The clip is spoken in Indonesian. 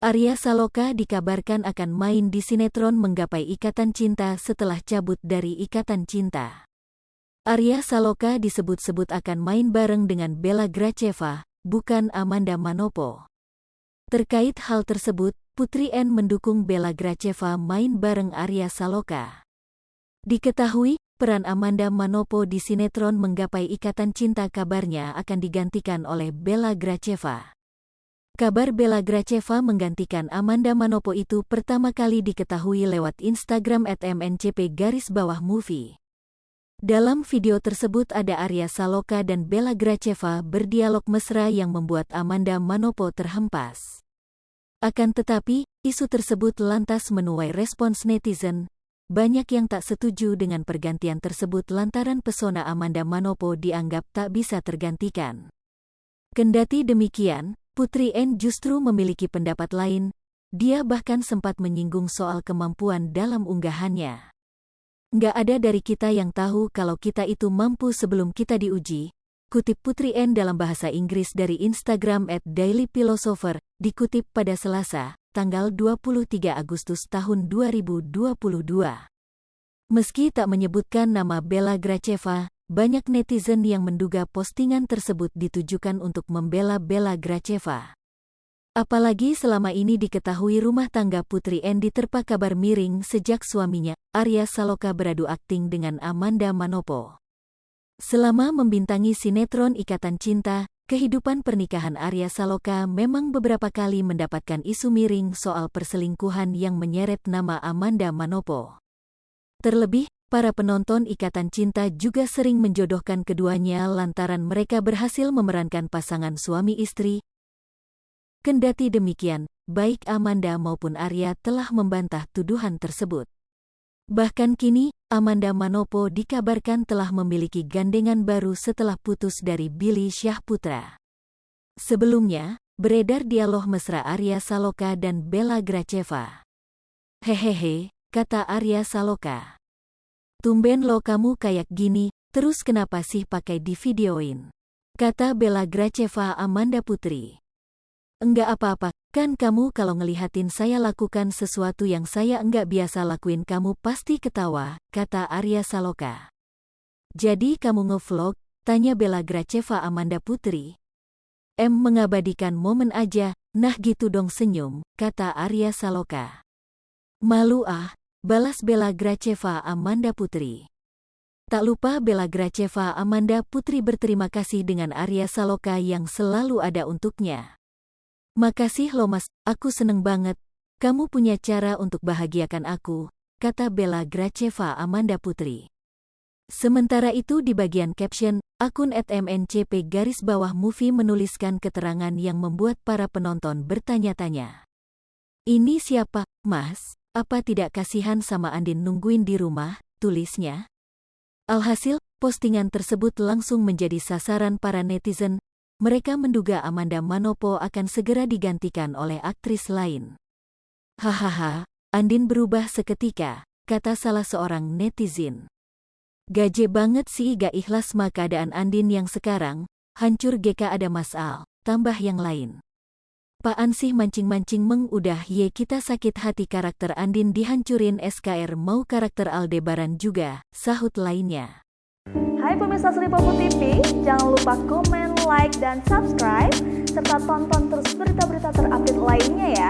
Arya Saloka dikabarkan akan main di sinetron Menggapai Ikatan Cinta setelah cabut dari Ikatan Cinta. Arya Saloka disebut-sebut akan main bareng dengan Bella Gracheva, bukan Amanda Manopo. Terkait hal tersebut, Putri N mendukung Bella Gracheva main bareng Arya Saloka. Diketahui, peran Amanda Manopo di sinetron Menggapai Ikatan Cinta kabarnya akan digantikan oleh Bella Gracheva. Kabar Bella Gracheva menggantikan Amanda Manopo itu pertama kali diketahui lewat Instagram @mncp_movie. Dalam video tersebut ada Arya Saloka dan Bella Gracheva berdialog mesra yang membuat Amanda Manopo terhempas. Akan tetapi, isu tersebut lantas menuai respons netizen. Banyak yang tak setuju dengan pergantian tersebut lantaran pesona Amanda Manopo dianggap tak bisa tergantikan. Kendati demikian, Putri N justru memiliki pendapat lain. Dia bahkan sempat menyinggung soal kemampuan dalam unggahannya. Nggak ada dari kita yang tahu kalau kita itu mampu sebelum kita diuji, kutip Putri N dalam bahasa Inggris dari Instagram @dailyphilosopher, dikutip pada Selasa, tanggal 23 Agustus tahun 2022. Meski tak menyebutkan nama Bella Gracheva, banyak netizen yang menduga postingan tersebut ditujukan untuk membela Bella Gracheva. Apalagi selama ini diketahui rumah tangga Putri N diterpa kabar miring sejak suaminya, Arya Saloka, beradu akting dengan Amanda Manopo. Selama membintangi sinetron Ikatan Cinta, kehidupan pernikahan Arya Saloka memang beberapa kali mendapatkan isu miring soal perselingkuhan yang menyeret nama Amanda Manopo. Terlebih, para penonton Ikatan Cinta juga sering menjodohkan keduanya lantaran mereka berhasil memerankan pasangan suami istri. Kendati demikian, baik Amanda maupun Arya telah membantah tuduhan tersebut. Bahkan kini, Amanda Manopo dikabarkan telah memiliki gandengan baru setelah putus dari Billy Syahputra. Sebelumnya, beredar dialog mesra Arya Saloka dan Bella Gracheva. "Hehehe," kata Arya Saloka. "Tumben lo kamu kayak gini, terus kenapa sih pakai di videoin?" kata Bella Gracheva Amanda Putri. "Enggak apa-apa, kan kamu kalau ngelihatin saya lakukan sesuatu yang saya enggak biasa lakuin kamu pasti ketawa," kata Arya Saloka. "Jadi kamu ngevlog?" tanya Bella Gracheva Amanda Putri. Mengabadikan momen aja, nah gitu dong senyum," kata Arya Saloka. "Malu ah," balas Bella Gracheva Amanda Putri. Tak lupa Bella Gracheva Amanda Putri berterima kasih dengan Arya Saloka yang selalu ada untuknya. "Makasih lo mas, aku seneng banget. Kamu punya cara untuk bahagiakan aku," kata Bella Gracheva Amanda Putri. Sementara itu di bagian caption, akun @mncp_movie menuliskan keterangan yang membuat para penonton bertanya-tanya. "Ini siapa, mas? Apa tidak kasihan sama Andin nungguin di rumah?" tulisnya. Alhasil, postingan tersebut langsung menjadi sasaran para netizen. Mereka menduga Amanda Manopo akan segera digantikan oleh aktris lain. "Hahaha, Andin berubah seketika," kata salah seorang netizen. "Gaje banget sih, gak ikhlas mah keadaan Andin yang sekarang, hancur GK ada Mas Al," tambah yang lain. "Paan sih mancing-mancing udah ye kita sakit hati karakter Andin dihancurin SKR mau karakter Aldebaran juga," sahut lainnya. Hai pemirsa Sri Popo TV, jangan lupa komen, like, dan subscribe, serta tonton terus berita-berita terupdate lainnya ya.